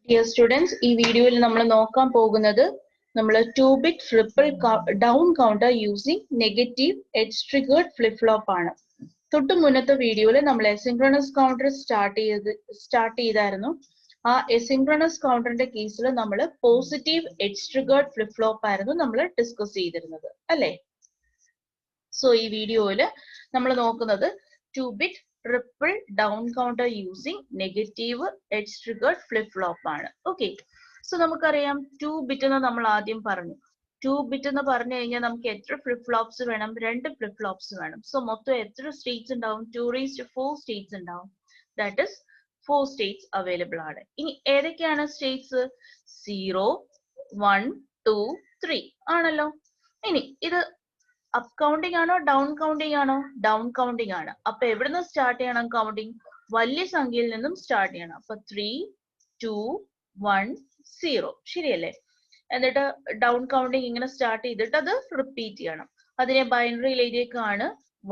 Dear students, ഈ വീഡിയോയിൽ നമ്മൾ നോക്കാൻ പോകുന്നത് നമ്മൾ 2-bit triple down counter using negative edge triggered flip flop ആണ്. തൊട്ട് മുന്നത്തെ വീഡിയോയിൽ നമ്മൾ asynchronous counter സ്റ്റാർട്ട് ചെയ്തായിരുന്നു. ആ asynchronous counterന്റെ കേസിൽ നമ്മൾ positive edge triggered flip flop ആയിരുന്നു നമ്മൾ ഡിസ്കസ് ചെയ്തിരുന്നത് അല്ലേ? സോ ഈ വീഡിയോയിൽ നമ്മൾ നോക്കുന്നത് 2-bit triple down counter using negative edge triggered flip flop ആണ്. Okay, so നമുക്കറിയാം 2-bit എന്ന് നമ്മൾ ആദ്യം പറഞ്ഞു. 2-bit എന്ന് പറഞ്ഞു കഴിഞ്ഞാൽ നമുക്ക് എത്ര ഫ്ലിപ്പ് ഫ്ലോപ്സ് വേണം? 2 ഫ്ലിപ്പ് ഫ്ലോപ്സ് വേണം. സോ മൊത്തം എത്ര സ്റ്റേറ്റ്സ് ഉണ്ടാവും? 2⁴ സ്റ്റേറ്റ്സ് ഉണ്ടാവും. ദാറ്റ് ഇസ് 4 സ്റ്റേറ്റ്സ് അവൈലബിൾ ആണ്. ഇനി ഏതൊക്കെയാണ് സ്റ്റേറ്റ്സ്? 0, 1, 2, 3 ആണല്ലോ. ഇനി ഇത് അപ്പ് കൗണ്ടിങ് ആണോ ഡൗൺ കൗണ്ടിങ് ആണോ? ഡൗൺ കൗണ്ടിങ് ആണ്. അപ്പൊ എവിടുന്ന് സ്റ്റാർട്ട് ചെയ്യണം കൗണ്ടിങ്? വലിയ സംഖ്യയിൽ നിന്നും സ്റ്റാർട്ട് ചെയ്യണം. അപ്പൊ 3, 2, 1, 0 ശരിയല്ലേ? എന്നിട്ട് ഡൗൺ കൗണ്ടിങ് ഇങ്ങനെ സ്റ്റാർട്ട് ചെയ്തിട്ട് അത് റിപ്പീറ്റ് ചെയ്യണം. അതിനെ ബൈനറിയിലേക്കാണ്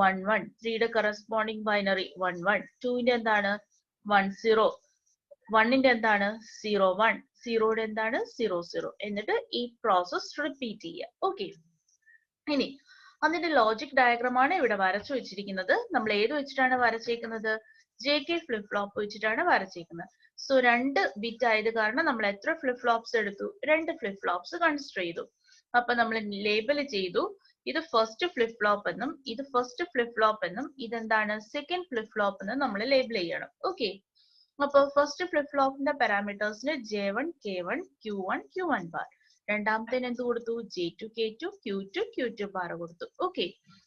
1 1, 3യുടെ കറസ്പോണ്ടിങ് ബൈനറി 1 1, 2ന്റെ എന്താണ് 1 0, 1ന്റെ എന്താണ് 0 1, 0യുടെ എന്താണ് 0 0. എന്നിട്ട് ഈ പ്രോസസ് റിപ്പീറ്റ് ചെയ്യുക. ഓക്കെ, ഇനി അതിന്റെ ലോജിക് ഡയഗ്രാം ആണ് ഇവിടെ വരച്ചു വെച്ചിരിക്കുന്നത്. നമ്മൾ ഏത് വെച്ചിട്ടാണ് വരച്ചേക്കുന്നത്? JK ഫ്ലിപ്പ് ഫ്ലോപ്പ് വെച്ചിട്ടാണ് വരച്ചേക്കുന്നത്. സോ 2 ബിറ്റ് ആയത് കാരണം നമ്മൾ എത്ര ഫ്ലിപ്പ് ഫ്ലോപ്സ് എടുത്തു? 2 ഫ്ലിപ്പ് ഫ്ലോപ്സ് കൺസിഡർ ചെയ്തു. അപ്പൊ നമ്മൾ ലേബൽ ചെയ്തു, ഇത് ഫസ്റ്റ് ഫ്ലിപ്പ് ഫ്ലോപ്പ് എന്നും ഇത് ഫസ്റ്റ് ഫ്ലിപ്പ് ഫ്ലോപ്പ് എന്നും ഇതെന്താണ് സെക്കൻഡ് ഫ്ലിപ്പ് ഫ്ലോപ്പ് എന്നും നമ്മൾ ലേബൽ ചെയ്യണം. ഓക്കെ, അപ്പൊ ഫസ്റ്റ് ഫ്ലിപ്പ് ഫ്ലോപ്പിന്റെ പാരാമീറ്റേഴ്സിന് J1, K1, Q1, Q1 bar. രണ്ടാമത്തേന് എന്ത് കൊടുത്തു? J2, K2, Q2, Q2 bar കൊടുത്തു. ഓക്കെ,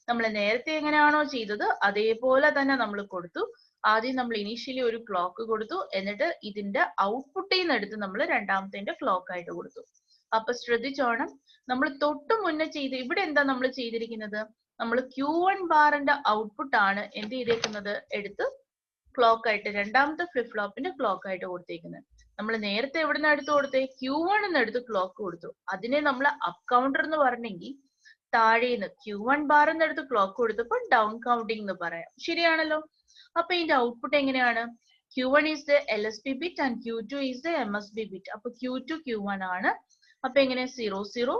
നമ്മൾ നേരത്തെ എങ്ങനെയാണോ ചെയ്തത് അതേപോലെ തന്നെ നമ്മൾ കൊടുത്തു. ആദ്യം നമ്മൾ ഇനീഷ്യലി ഒരു ക്ലോക്ക് കൊടുത്തു, എന്നിട്ട് ഇതിന്റെ ഔട്ട്പുട്ടിൽ നിന്ന് എടുത്ത് നമ്മൾ രണ്ടാമത്തെ ക്ലോക്ക് ആയിട്ട് കൊടുത്തു. അപ്പൊ ശ്രദ്ധിച്ചോണം, നമ്മൾ തൊട്ട് മുന്നേ ചെയ്ത് ഇവിടെ എന്താ നമ്മൾ ചെയ്തിരിക്കുന്നത്? നമ്മൾ Q1 ബാറിന്റെ ഔട്ട്പുട്ട് ആണ് എന്ത് ചെയ്തേക്കുന്നത്? എടുത്ത് ക്ലോക്ക് ആയിട്ട് രണ്ടാമത്തെ ഫ്ലിപ്പ് ഫ്ലോപ്പിന്റെ ക്ലോക്ക് ആയിട്ട് കൊടുത്തേക്കുന്നത്. നമ്മൾ നേരത്തെ എവിടുന്ന് എടുത്ത് കൊടുത്തേ? Q1 എടുത്ത് ക്ലോക്ക് കൊടുത്തു. അതിനെ നമ്മൾ അപ്പ് കൗണ്ടർ എന്ന് പറഞ്ഞെങ്കിൽ താഴേന്ന് Q1 ബാറിന്ന് എടുത്ത് ക്ലോക്ക് കൊടുത്തപ്പോൾ ഡൗൺ കൗണ്ടിങ് എന്ന് പറയാം. ശരിയാണല്ലോ? അപ്പൊ ഇതിന്റെ ഔട്ട്പുട്ട് എങ്ങനെയാണ്? Q1 is the LSB bit and Q2 is the MSB bit. അപ്പൊ Q2 Q1 ആണ്. അപ്പൊ എങ്ങനെ 0 0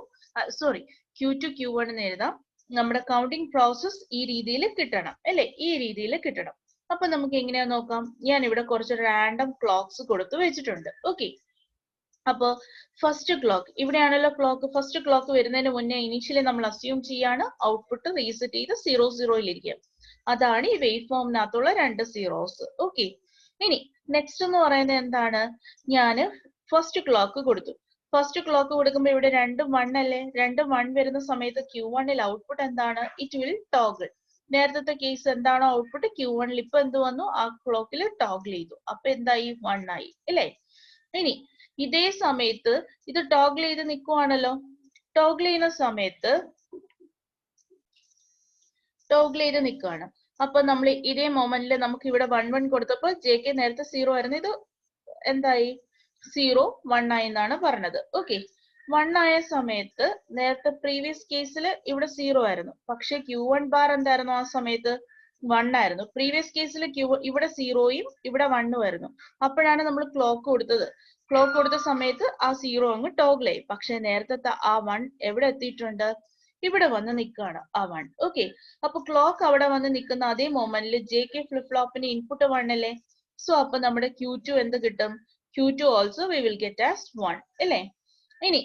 സോറി Q2 Q1 എന്ന് എഴുതാം. നമ്മുടെ കൗണ്ടിങ് പ്രോസസ് ഈ രീതിയിൽ കിട്ടണം അല്ലെ? ഈ രീതിയിൽ കിട്ടണം. അപ്പൊ നമുക്ക് എങ്ങനെയാ നോക്കാം. ഞാൻ ഇവിടെ കുറച്ച് റാൻഡം ക്ലോക്ക്സ് കൊടുത്തു വെച്ചിട്ടുണ്ട്. ഓക്കെ, അപ്പൊ ഫസ്റ്റ് ക്ലോക്ക് ഇവിടെയാണല്ലോ ക്ലോക്ക്. ഫസ്റ്റ് ക്ലോക്ക് വരുന്നതിന് മുന്നേ ഇനീഷ്യലി നമ്മൾ അസ്യൂം ചെയ്യാണ് ഔട്ട്പുട്ട് റീസെറ്റ് ചെയ്ത് 0 0 ഇരിക്കുക. അതാണ് ഈ വേവ് ഫോമിനകത്തുള്ള 2 സീറോസ്. ഓക്കെ, ഇനി നെക്സ്റ്റ് എന്ന് പറയുന്നത് എന്താണ്? ഞാന് ഫസ്റ്റ് ക്ലോക്ക് കൊടുത്തു. ഫസ്റ്റ് ക്ലോക്ക് കൊടുക്കുമ്പോൾ ഇവിടെ 2 1 അല്ലേ? 2 1 വരുന്ന സമയത്ത് Q1ൽ ഔട്ട്പുട്ട് എന്താണ്? It will toggle. നേരത്തെ കേസ് എന്താണോ ഔട്ട്പുട്ട് Q1ൽ ഇപ്പൊ എന്ത് വന്നു? ആ ക്ലോക്കിൽ ടോഗിൾ ചെയ്തു. അപ്പൊ എന്തായി? 1 ആയി അല്ലേ? ഇനി ഇതേ സമയത്ത് ഇത് ടോഗിൾ ചെയ്ത് നിൽക്കുവാണല്ലോ. ടോഗിൾ ചെയ്യുന്ന സമയത്ത് ടോഗിൾ ചെയ്ത് നിൽക്കുകയാണ്. അപ്പൊ നമ്മൾ ഇതേ മൊമെന്റിൽ നമുക്ക് ഇവിടെ 1 1 കൊടുത്തപ്പോൾ JK നേരത്തെ 0 ആയിരുന്നു, ഇത് എന്തായി? 0 1 ആയി എന്നാണ് പറഞ്ഞത്. ഓക്കെ, 1 ആയ സമയത്ത് നേരത്തെ പ്രീവിയസ് കേസിൽ ഇവിടെ 0 ആയിരുന്നു, പക്ഷെ Q1 ബാർ എന്തായിരുന്നു? ആ സമയത്ത് 1 ആയിരുന്നു. പ്രീവിയസ് കേസിൽ ഇവിടെ 0യും ഇവിടെ 1ഉം ആയിരുന്നു. അപ്പോഴാണ് നമ്മൾ ക്ലോക്ക് കൊടുത്തത്. ക്ലോക്ക് കൊടുത്ത സമയത്ത് ആ 0 അങ്ങ് ടോഗിൾ ആയി. പക്ഷെ നേരത്തെ ആ 1 എവിടെ എത്തിയിട്ടുണ്ട്? ഇവിടെ വന്ന് നിൽക്കുകയാണ് ആ 1. ഓക്കെ, അപ്പൊ ക്ലോക്ക് അവിടെ വന്ന് നിൽക്കുന്ന അതേ മൊമെന്റിൽ JK ഫ്ലിപ്പ് ഫ്ലോപ്പിന് ഇൻപുട്ട് 1 അല്ലേ? സോ അപ്പൊ നമ്മുടെ Q2 എന്ത് കിട്ടും? Q2 also we will get as 1 അല്ലേ? ഇനി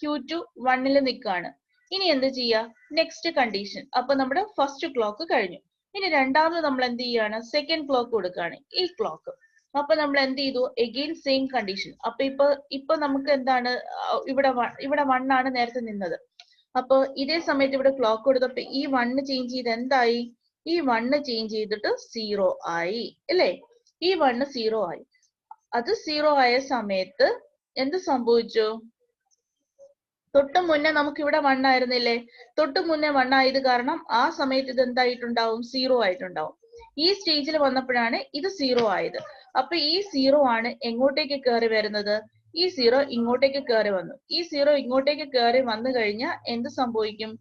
Q2 1ൽ നിൽക്കുകയാണ്. ഇനി എന്ത് ചെയ്യാ? Next condition. അപ്പൊ നമ്മുടെ ഫസ്റ്റ് ക്ലോക്ക് കഴിഞ്ഞു. ഇനി രണ്ടാമത് നമ്മൾ എന്ത് ചെയ്യാണ്? സെക്കൻഡ് ക്ലോക്ക് കൊടുക്കുകയാണ്, ഈ ക്ലോക്ക്. അപ്പൊ നമ്മൾ എന്ത് ചെയ്തു? Again same condition. അപ്പൊ ഇപ്പൊ നമുക്ക് എന്താണ്? ഇവിടെ 1 ആണ് നേരത്തെ നിന്നത്. അപ്പൊ ഇതേ സമയത്ത് ഇവിടെ ക്ലോക്ക് കൊടുത്തപ്പോ ഈ 1 ചേഞ്ച് ചെയ്ത് എന്തായി? ഈ 1 ചേഞ്ച് ചെയ്തിട്ട് 0 ആയി അല്ലേ? ഈ 1 0 ആയി. അത് 0 ആയ സമയത്ത് എന്ത് സംഭവിച്ചു? തൊട്ട് മുന്നേ നമുക്ക് ഇവിടെ 1 ആയിരുന്നില്ലേ? തൊട്ട് മുന്നേ 1 ആയത് കാരണം ആ സമയത്ത് ഇത് എന്തായിട്ടുണ്ടാവും? 0 ആയിട്ടുണ്ടാവും. ഈ സ്റ്റേജിൽ വന്നപ്പോഴാണ് ഇത് 0 ആയത്. അപ്പൊ ഈ 0 ആണ് എങ്ങോട്ടേക്ക് കയറി വരുന്നത്? ഈ 0 ഇങ്ങോട്ടേക്ക് കയറി വന്നു. ഈ 0 ഇങ്ങോട്ടേക്ക് കയറി വന്നു കഴിഞ്ഞാൽ എന്ത് സംഭവിക്കും?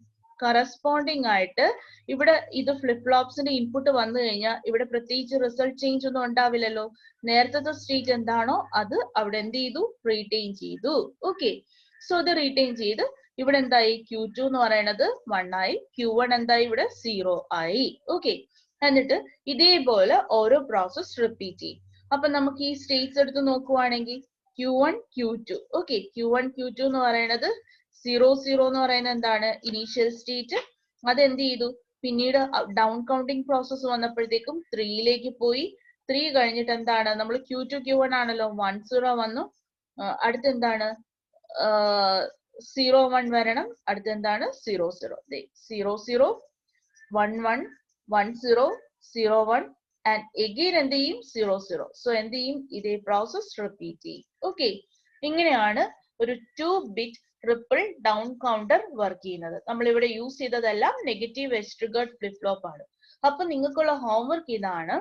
കറസ്പോണ്ടിങ് ആയിട്ട് ഇവിടെ ഇത് ഫ്ലിപ്പ് ഫ്ലോപ്സിന്റെ ഇൻപുട്ട് വന്നു കഴിഞ്ഞാൽ ഇവിടെ പ്രത്യേകിച്ച് റിസൾട്ട് ചേഞ്ച് ഒന്നും ഉണ്ടാവില്ലല്ലോ. നേരത്തെ സ്റ്റേറ്റ് എന്താണോ അത് അവിടെ എന്ത് ചെയ്തു, റീറ്റെയിൻ ചെയ്തു. ഓക്കെ, സോ ഇത് റീറ്റെയിൻ ചെയ്ത് ഇവിടെ എന്തായി, Q2 എന്ന് പറയുന്നത് 1 ആയി, Q1 എന്തായി ഇവിടെ 0 ആയി. ഓക്കെ, എന്നിട്ട് ഇതേപോലെ ഓരോ പ്രോസസ് റിപ്പീറ്റ് ചെയ്യും. അപ്പൊ നമുക്ക് ഈ സ്റ്റേറ്റ്സ് എടുത്ത് നോക്കുവാണെങ്കിൽ Q1 Q2, okay, Q1 Q2 എന്ന് പറയുന്നത് 0 0 എന്ന് പറയുന്നത് എന്താണ്, ഇനീഷ്യൽ സ്റ്റേറ്റ്. അത് എന്ത് ചെയ്തു, പിന്നീട് ഡൗൺ കൗണ്ടിങ് പ്രോസസ് വന്നപ്പോഴത്തേക്കും 3ലേക്ക് പോയി. 3 കഴിഞ്ഞിട്ട് എന്താണ്, നമ്മൾ Q2 Q1 ആണല്ലോ, 1 0 വന്നു. അടുത്ത് എന്താണ് 0 1 വരണം. അടുത്ത് എന്താണ് 0 0, 0 0 1 1 1 0 0 1 and again എന്ത് ചെയ്യും 0 0. സോ എന്ത് ചെയ്യും, ഇതേ പ്രോസസ് റിപ്പീറ്റ് ചെയ്യും. ഓക്കെ, ഇങ്ങനെയാണ് ഒരു 2-bit ripple down counter work ചെയ്യുന്നത്. നമ്മൾ ഇവിടെ യൂസ് ചെയ്തതെല്ലാം negative edge triggered flip flop ആണ്. അപ്പൊ നിങ്ങൾക്കുള്ള ഹോംവർക്ക് ഇതാണ്,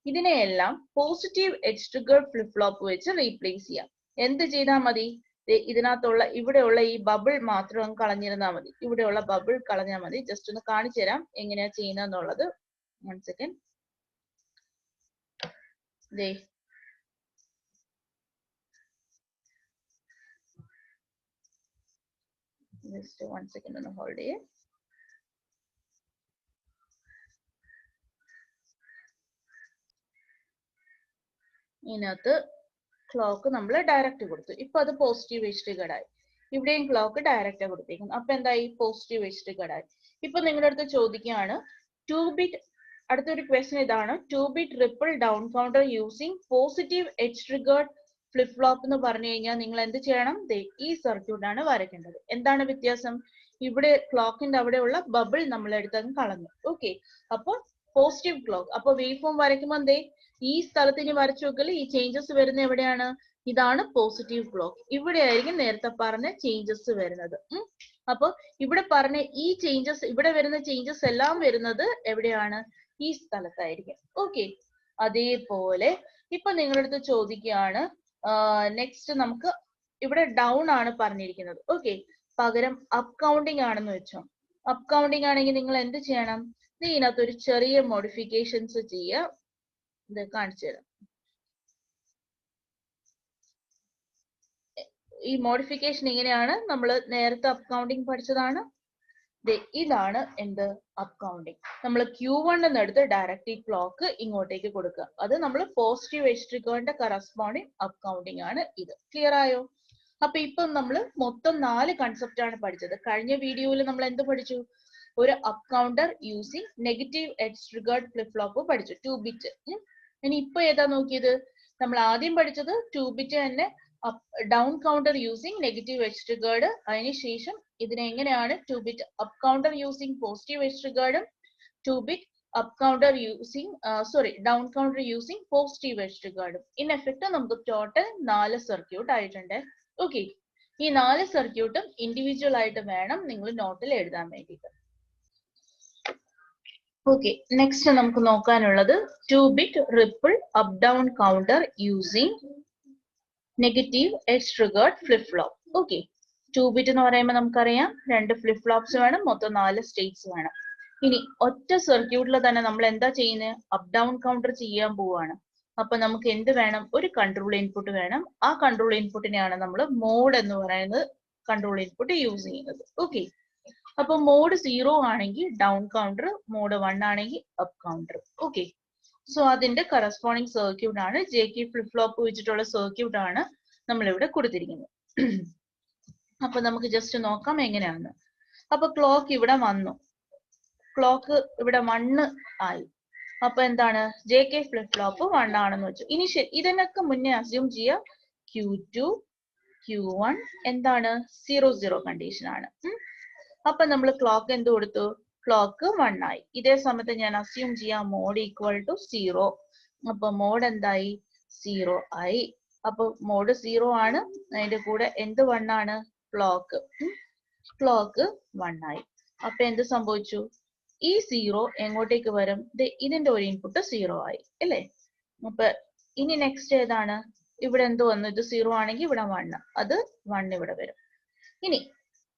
ഇതിനെയെല്ലാം positive edge triggered flip flop വെച്ച് റീപ്ലേസ് ചെയ്യാം. എന്ത് ചെയ്താൽ മതി, ഇതിനകത്തുള്ള ഇവിടെയുള്ള ഈ ബബിൾ മാത്രം കളഞ്ഞിരുന്നാൽ മതി. ഇവിടെയുള്ള ബബിൾ കളഞ്ഞാൽ മതി. ജസ്റ്റ് ഒന്ന് കാണിച്ചു തരാം എങ്ങനെയാ ചെയ്യുന്നതെന്നുള്ളത്. 1 second. Just 1 second on hold here. ഇതിനകത്ത് ക്ലോക്ക് നമ്മൾ ഡയറക്റ്റ് കൊടുത്തു. ഇപ്പൊ അത് പോസിറ്റീവ് എഡ്ജ് ട്രിഗർഡ് ആയി. ഇവിടെയും ക്ലോക്ക് ഡയറക്റ്റ് കൊടുത്തേക്കുന്നു. അപ്പൊ എന്തായി, പോസിറ്റീവ് എഡ്ജ് ട്രിഗർഡ് ആയി. ഇപ്പൊ നിങ്ങളുടെ അടുത്ത് ചോദിക്കുകയാണ് 2-bit, അടുത്തൊരു ക്വസ്റ്റ്യൻ ഇതാണ്, 2-bit ripple down counter using positive edge triggered flip flop എന്ന് പറഞ്ഞു കഴിഞ്ഞാൽ നിങ്ങൾ എന്ത് ചെയ്യണം, ഈ സർക്യൂട്ട് ആണ് വരയ്ക്കേണ്ടത്. എന്താണ് വ്യത്യാസം, ഇവിടെ ക്ലോക്കിന്റെ അവിടെയുള്ള ബബിൾ നമ്മൾ എടുത്തങ്ങ് കളഞ്ഞു. ഓക്കെ, അപ്പൊ പോസിറ്റീവ് ക്ലോക്ക്. അപ്പൊ വേവ് ഫോം വരയ്ക്കുമ്പോൾ ഈ സ്ഥലത്ത് ഇനി വരച്ചു നോക്കല്, ഈ ചേഞ്ചസ് വരുന്നത് എവിടെയാണ്, ഇതാണ് പോസിറ്റീവ് ക്ലോക്ക്. ഇവിടെ ആയിരിക്കും നേരത്തെ പറഞ്ഞ ചേഞ്ചസ് വരുന്നത്. അപ്പൊ ഇവിടെ പറഞ്ഞ ഈ ചേഞ്ചസ്, ഇവിടെ വരുന്ന ചേഞ്ചസ് എല്ലാം വരുന്നത് എവിടെയാണ്, ഈ സ്ഥലത്തായിരിക്കും. ഓക്കെ, അതേപോലെ ഇപ്പൊ നിങ്ങളുടെ അടുത്ത് ചോദിക്കുകയാണ്, നെക്സ്റ്റ് നമുക്ക് ഇവിടെ ഡൗൺ ആണ് പറഞ്ഞിരിക്കുന്നത്. ഓക്കെ, പകരം അപ്പ് കൗണ്ടിങ് ആണെന്ന് വെച്ചോ. അപ്പ് കൗണ്ടിങ് ആണെങ്കിൽ നിങ്ങൾ എന്ത് ചെയ്യണം, ഇതിനകത്ത് ഒരു ചെറിയ മോഡിഫിക്കേഷൻസ് ചെയ്യുക. ഇത് കാണിച്ചു തരാം. ഈ മോഡിഫിക്കേഷൻ ഇങ്ങനെയാണ്, നമ്മൾ നേരത്തെ അപ്പ് കൗണ്ടിങ് പഠിച്ചതാണ്. ഇതാണ് എന്ത്, അപ്പ് കൗണ്ടിങ്. നമ്മൾ Q1 എടുത്ത് ഡയറക്റ്റ് ഈ ക്ലോക്ക് ഇങ്ങോട്ടേക്ക് കൊടുക്കുക. അത് നമ്മൾ പോസിറ്റീവ് എഡ്ജ് ട്രിഗറിന്റെ കറസ്പോണ്ടിങ് അപ്പ് കൗണ്ടിങ് ആണ് ഇത്. ക്ലിയർ ആയോ? അപ്പൊ ഇപ്പം നമ്മൾ മൊത്തം 4 കൺസെപ്റ്റ് ആണ് പഠിച്ചത്. കഴിഞ്ഞ വീഡിയോയിൽ നമ്മൾ എന്ത് പഠിച്ചു, ഒരു up counter using negative edge triggered flip flop പഠിച്ചു, 2-bit. ഇനി ഇപ്പൊ ഏതാ നോക്കിയത്, നമ്മൾ ആദ്യം പഠിച്ചത് 2-bit തന്നെ down counter using negative edge triggered. അതിനുശേഷം ഇതിനെ എങ്ങനെയാണ് 2-bit up counter using positive edge ട്രിഗേർഡും 2-bit up counter using down counter using positive edge ട്രിഗേർഡും. ഇൻ എഫക്ട് നമുക്ക് ടോട്ടൽ 4 സർക്യൂട്ട് ആയിട്ടുണ്ട്. ഓക്കെ, ഈ 4 സർക്യൂട്ടും ഇൻഡിവിജ്വൽ ആയിട്ട് വേണം നിങ്ങൾ നോട്ടിൽ എഴുതാൻ വേണ്ടിയിട്ട്. ഓക്കെ, നെക്സ്റ്റ് നമുക്ക് നോക്കാനുള്ളത് 2-bit ripple up down counter using negative edge triggered flip flop. Okay, 2-bit എന്ന് പറയുമ്പോൾ നമുക്കറിയാം 2 ഫ്ലിപ്പ് ഫ്ലോപ്സ് വേണം, മൊത്തം 4 സ്റ്റേറ്റ്സ് വേണം. ഇനി ഒറ്റ സർക്യൂട്ടിൽ തന്നെ നമ്മൾ എന്താ ചെയ്യുന്നത്, അപ്പ് ഡൗൺ കൗണ്ടർ ചെയ്യാൻ പോവാണ്. അപ്പൊ നമുക്ക് എന്ത് വേണം, ഒരു കൺട്രോൾ ഇൻപുട്ട് വേണം. ആ കൺട്രോൾ ഇൻപുട്ടിനെയാണ് നമ്മൾ മോഡ് എന്ന് പറയുന്നത് കൺട്രോൾ ഇൻപുട്ട് യൂസ് ചെയ്യുന്നത്. ഓക്കെ, അപ്പൊ മോഡ് 0 ആണെങ്കിൽ ഡൗൺ കൗണ്ടർ, മോഡ് 1 ആണെങ്കിൽ അപ്പ് കൗണ്ടർ. ഓക്കെ, സോ അതിന്റെ കറസ്പോണ്ടിങ് സർക്യൂട്ട് ആണ്, JK ഫ്ലിപ്പ് ഫ്ലോപ്പ് വെച്ചിട്ടുള്ള സർക്യൂട്ട് ആണ് നമ്മൾ ഇവിടെ കൊടുത്തിരിക്കുന്നത്. അപ്പൊ നമുക്ക് ജസ്റ്റ് നോക്കാം എങ്ങനെയാണെന്ന്. അപ്പൊ ക്ലോക്ക് ഇവിടെ വന്നു, ക്ലോക്ക് ഇവിടെ 1 ആയി. അപ്പൊ എന്താണ്, JK ഫ്ലിപ്പ് ഫ്ലോപ്പ് 1 ആണെന്ന് വെച്ചു. ഇനി ഇതിനൊക്കെ മുന്നേ അസ്യൂം ചെയ്യാം Q2 Q1 എന്താണ് 0 0 കണ്ടീഷൻ ആണ്. അപ്പൊ നമ്മൾ ക്ലോക്ക് എന്ത് കൊടുത്തു, ക്ലോക്ക് 1 ആയി. ഇതേ സമയത്ത് ഞാൻ അസ്യൂം ചെയ്യാം മോഡ് ഈക്വൽ ടു 0. അപ്പൊ മോഡ് എന്തായി, 0 ആയി. അപ്പൊ മോഡ് 0 ആണ്, അതിന്റെ കൂടെ എന്ത് 1 ആണ്, ക്ലോക്ക് 1 ആയി. അപ്പൊ എന്ത് സംഭവിച്ചു, ഈ 0 എങ്ങോട്ടേക്ക് വരും, ഇതിന്റെ ഒരു ഇൻപുട്ട് 0 ആയി അല്ലേ. അപ്പൊ ഇനി നെക്സ്റ്റ് ഏതാണ്, ഇവിടെ എന്ത് വന്നു, ഇത് 0 ആണെങ്കിൽ ഇവിടെ 1, അത് 1 ഇവിടെ വരും. ഇനി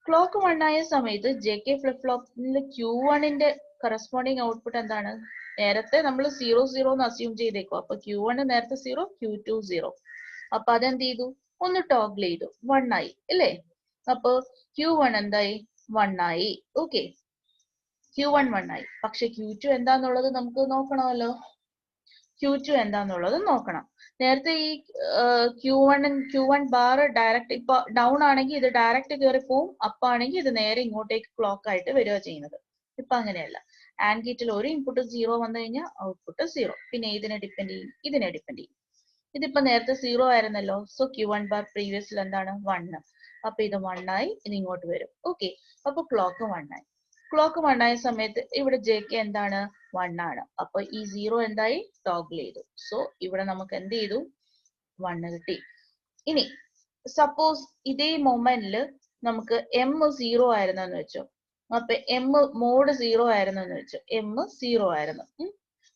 ക്ലോക്ക് 1 ആയ സമയത്ത് JK ഫ്ലിപ്പ് ഫ്ലോപ്പിൽ Q1ന്റെ കറസ്പോണ്ടിങ് ഔട്ട്പുട്ട് എന്താണ്? നേരത്തെ നമ്മൾ 0 എന്ന് അസ്യൂം ചെയ്തേക്കും. അപ്പൊ Q1 നേരത്തെ 0, Q2 0. അപ്പൊ അതെന്ത് ചെയ്തു? ഒന്ന് ടോഗിൾ ചെയ്തു, 1 ആയി അല്ലേ? അപ്പൊ Q1 എന്തായി? 1 ആയി. ഓക്കെ, Q1 1 ആയി. പക്ഷെ Q2 എന്താന്നുള്ളത് നമുക്ക് നോക്കണമല്ലോ. Q2 എന്താന്നുള്ളത് നോക്കണം. നേരത്തെ ഈ Q1 ബാർ ഡയറക്റ്റ് ഇപ്പൊ ഡൗൺ ആണെങ്കിൽ ഇത് ഡയറക്റ്റ് കയറി പോവും, അപ്പ് ആണെങ്കിൽ ഇത് നേരെ ഇങ്ങോട്ടേക്ക് ക്ലോക്ക് ആയിട്ട് വരിക ചെയ്യുന്നത്. ഇപ്പൊ അങ്ങനെയല്ല. ആൻഡ് ഗേറ്റിൽ ഒരു ഇൻപുട്ട് 0 വന്നു കഴിഞ്ഞാൽ ഔട്ട്പുട്ട് 0. പിന്നെ ഇതിനെ ഡിപ്പെൻഡ് ചെയ്യും, ഇതിനെ ഡിപ്പെൻഡ് ചെയ്യും. ഇതിപ്പോ നേരത്തെ 0 ആയിരുന്നല്ലോ. സോ Q1 ബാർ പ്രീവിയസിൽ എന്താണ്? 1. അപ്പൊ ഇത് 1 ആയി, ഇത് ഇങ്ങോട്ട് വരും. ഓക്കെ, അപ്പൊ ക്ലോക്ക് 1 ആയി. ക്ലോക്ക് 1 ആയ സമയത്ത് ഇവിടെ JK എന്താണ്? 1 ആണ്. അപ്പൊ ഈ 0 എന്തായി? ടോഗിൾ ചെയ്തു. സോ ഇവിടെ നമുക്ക് എന്ത് ചെയ്തു? 1 കിട്ടി. ഇനി സപ്പോസ് ഇതേ മൊമെന്റില് നമുക്ക് M 0 ആയിരുന്നു എന്ന് വെച്ചോ. അപ്പൊ M മോഡ് 0 ആയിരുന്നു എന്ന് വെച്ചു. M 0 ആയിരുന്നു.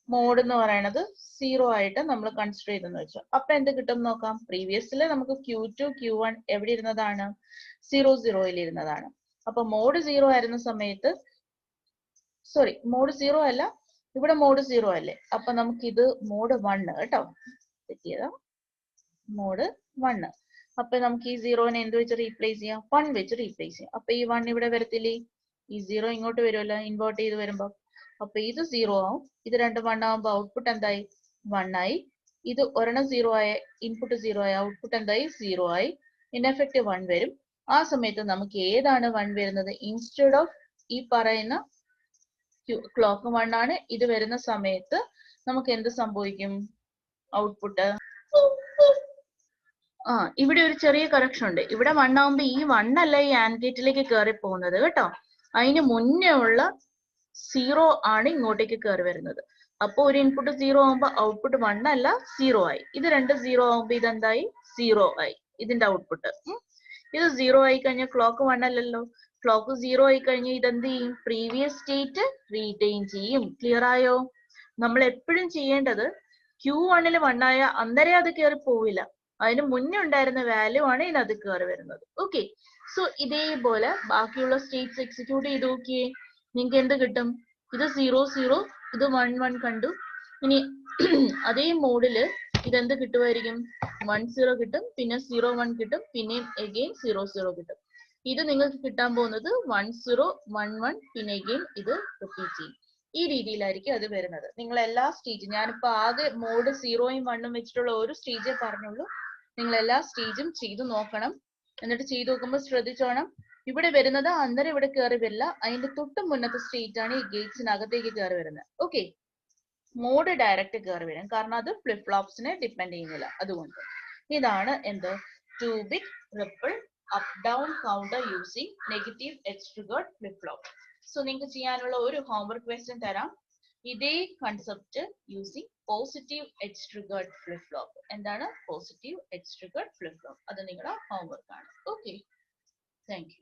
മോഡ് എന്ന് പറയുന്നത് 0 ആയിട്ട് നമ്മൾ കൺസിഡർ ചെയ്തെന്ന് വെച്ചു. അപ്പൊ എന്ത് കിട്ടും നോക്കാം. പ്രീവിയസില് നമുക്ക് Q2 Q1 എവിടെ ഇരുന്നതാണ്? 0 ഇരുന്നതാണ്. അപ്പൊ മോഡ് 0 ആയിരുന്ന സമയത്ത്, സോറി മോഡ് 0 അല്ല, ഇവിടെ മോഡ് 0 അല്ലേ? അപ്പൊ നമുക്ക് ഇത് മോഡ് 1 കേട്ടോ, തെറ്റിയതാ, മോഡ് 1. അപ്പൊ നമുക്ക് ഈ 0നെ എന്ത് വെച്ച് റീപ്ലേസ് ചെയ്യാം? 1 വെച്ച് റീപ്ലേസ് ചെയ്യാം. അപ്പൊ ഈ 1 ഇവിടെ വരത്തില്ലേ? ഈ 0 ഇങ്ങോട്ട് വരുമല്ലോ, ഇൻവേർട്ട് ചെയ്ത് വരുമ്പോ. അപ്പൊ ഇത് 0 ആവും, ഇത് രണ്ടും 1 ആവുമ്പോ ഔട്ട്പുട്ട് എന്തായി? 1 ആയി. ഇത് ഒരെണ്ണം 0 ആയ, ഇൻപുട്ട് 0 ആയ, ഔട്ട്പുട്ട് എന്തായി? 0 ആയി. ഇൻ എഫക്റ്റ് 1 വരും. ആ സമയത്ത് നമുക്ക് ഏതാണ് 1 വരുന്നത്? ഇൻസ്റ്റെഡ് ഓഫ് ഈ പറയുന്ന ക്ലോക്ക് 1 ആണ് ഇത് വരുന്ന സമയത്ത് നമുക്ക് എന്ത് സംഭവിക്കും? ഔട്ട്പുട്ട് ഇവിടെ ഒരു ചെറിയ കറക്ഷൻ ഉണ്ട്. ഇവിടെ 1 ആവുമ്പോ ഈ 1 അല്ല ഈ ആൻഡ് ഗേറ്റിലേക്ക് കയറി പോകുന്നത് കേട്ടോ. അതിന് മുന്നേ ഉള്ള 0 ആണ് ഇങ്ങോട്ടേക്ക് കയറി വരുന്നത്. അപ്പൊ ഒരു ഇൻപുട്ട് 0 ആവുമ്പോ ഔട്ട്പുട്ട് 1 അല്ല 0 ആയി. ഇത് രണ്ട് 0 ആവുമ്പോ ഇതെന്തായി? 0 ആയി ഇതിന്റെ ഔട്ട്പുട്ട്. ഇത് 0 ആയി കഴിഞ്ഞാൽ ക്ലോക്ക് 1 അല്ലല്ലോ. ക്ലോക്ക് 0 ആയി കഴിഞ്ഞാൽ ഇതെന്ത് ചെയ്യും? പ്രീവിയസ് സ്റ്റേറ്റ് റീറ്റെയിൻ ചെയ്യും. ക്ലിയർ ആയോ? നമ്മൾ എപ്പോഴും ചെയ്യേണ്ടത് Q1ൽ 1 ആയ അന്നേരം അത് കയറി പോവില്ല, അതിന് മുന്നേ ഉണ്ടായിരുന്ന വാല്യൂ ആണ് ഇതിനകത്ത് കയറി വരുന്നത്. ഓക്കെ, സോ ഇതേപോലെ ബാക്കിയുള്ള സ്റ്റേറ്റ്സ് എക്സിക്യൂട്ട് ചെയ്ത് നോക്കിയേ, നിങ്ങൾക്ക് എന്ത് കിട്ടും? ഇത് 0 0, ഇത് 1 1 കണ്ടു. ഇനി അതേ മോഡില് ഇതെന്ത് കിട്ടുമായിരിക്കും? 1 0 കിട്ടും, പിന്നെ 0 1 കിട്ടും, പിന്നെയും എഗെയിൻ 0 0 കിട്ടും. ഇത് നിങ്ങൾക്ക് കിട്ടാൻ പോകുന്നത് 1 0 1 1, പിന്നെ എഗെയിൻ ഇത് റിപ്പീറ്റ് ചെയ്യും. ഈ രീതിയിലായിരിക്കും അത് വരുന്നത്. നിങ്ങൾ എല്ലാ സ്റ്റേജും, ഞാനിപ്പോ ആകെ മോഡ് 0യും 1ഉം വെച്ചിട്ടുള്ള ഒരു സ്റ്റേജേ പറഞ്ഞുള്ളൂ. നിങ്ങൾ എല്ലാ സ്റ്റേജും ചെയ്തു നോക്കണം. എന്നിട്ട് ചെയ്തു നോക്കുമ്പോൾ ശ്രദ്ധിച്ചോണം, ഇവിടെ വരുന്നത് അന്നേരം ഇവിടെ കയറി വരില്ല, അതിന്റെ തൊട്ട് മുന്നത്തെ സ്റ്റേറ്റ് ആണ് ഈ ഗേറ്റ്സിനകത്തേക്ക് കയറി വരുന്നത്. ഓക്കെ, മോഡ് ഡയറക്റ്റ് കയറി വരും, കാരണം അത് ഫ്ലിപ്പ് ഫ്ലോപ്സിനെ ഡിപ്പെൻഡ് ചെയ്യുന്നില്ല. അതുകൊണ്ട് ഇതാണ് എന്ത്? 2-bit ripple up down counter using negative edge triggered flip flop. So നിങ്ങൾക്ക് ചെയ്യാനുള്ള ഒരു ഹോംവർക്ക് ക്വസ്റ്റ്യൻ തരാം. ഇതേ concept using positive edge triggered flip flop. എന്താണ് positive edge triggered flip flop? അത് നിങ്ങളുടെ ഹോംവർക്ക് ആണ്. Okay, thank U.